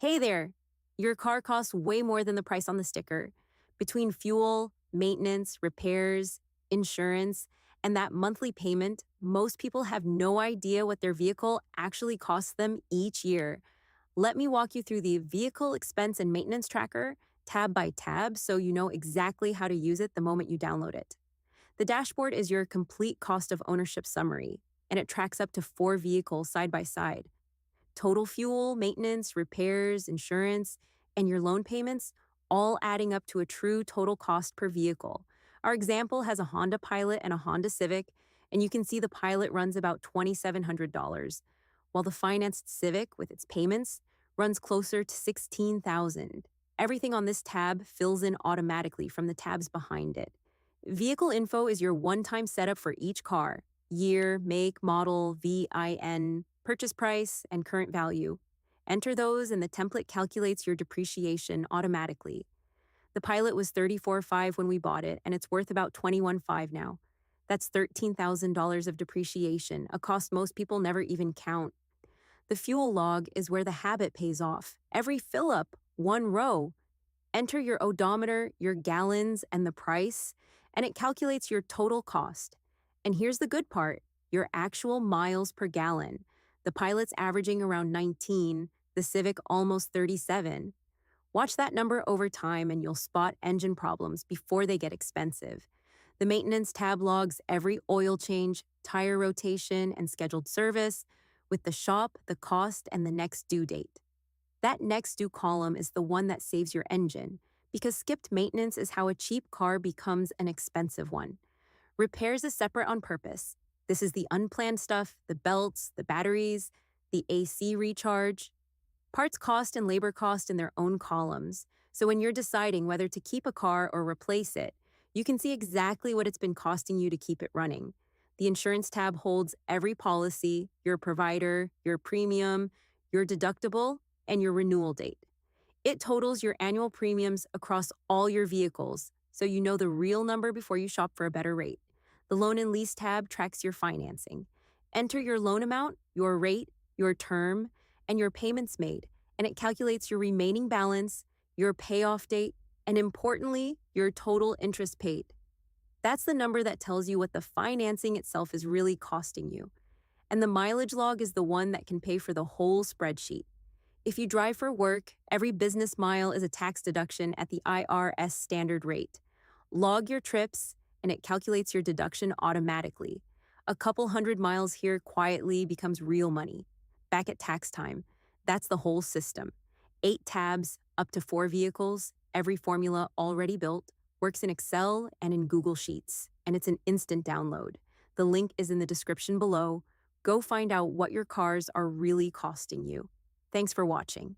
Hey there! Your car costs way more than the price on the sticker. Between fuel, maintenance, repairs, insurance, and that monthly payment, most people have no idea what their vehicle actually costs them each year. Let me walk you through the Vehicle Expense and Maintenance Tracker, tab by tab, so you know exactly how to use it the moment you download it. The dashboard is your complete cost of ownership summary, and it tracks up to 4 vehicles side by side. Total fuel, maintenance, repairs, insurance, and your loan payments, all adding up to a true total cost per vehicle. Our example has a Honda Pilot and a Honda Civic, and you can see the Pilot runs about $2,700, while the financed Civic, with its payments, runs closer to $16,000. Everything on this tab fills in automatically from the tabs behind it. Vehicle info is your one-time setup for each car: year, make, model, VIN, purchase price, and current value. Enter those and the template calculates your depreciation automatically. The Pilot was $34,500 when we bought it, and it's worth about $21,500 now. That's $13,000 of depreciation, a cost most people never even count. The fuel log is where the habit pays off. Every fill-up, one row. Enter your odometer, your gallons, and the price, and it calculates your total cost. And here's the good part: your actual miles per gallon. The Pilot's averaging around 19, the Civic almost 37. Watch that number over time and you'll spot engine problems before they get expensive. The maintenance tab logs every oil change, tire rotation, and scheduled service, with the shop, the cost, and the next due date. That next due column is the one that saves your engine, because skipped maintenance is how a cheap car becomes an expensive one. Repairs is separate on purpose. This is the unplanned stuff: the belts, the batteries, the AC recharge. Parts cost and labor cost in their own columns. So when you're deciding whether to keep a car or replace it, you can see exactly what it's been costing you to keep it running. The insurance tab holds every policy: your provider, your premium, your deductible, and your renewal date. It totals your annual premiums across all your vehicles, so you know the real number before you shop for a better rate. The Loan and Lease tab tracks your financing. Enter your loan amount, your rate, your term, and your payments made, and it calculates your remaining balance, your payoff date, and importantly, your total interest paid. That's the number that tells you what the financing itself is really costing you. And the mileage log is the one that can pay for the whole spreadsheet. If you drive for work, every business mile is a tax deduction at the IRS standard rate. Log your trips, and it calculates your deduction automatically. A couple hundred miles here quietly becomes real money. Back at tax time, that's the whole system. 8 tabs, up to 4 vehicles, every formula already built, works in Excel and in Google Sheets, and it's an instant download. The link is in the description below. Go find out what your cars are really costing you. Thanks for watching.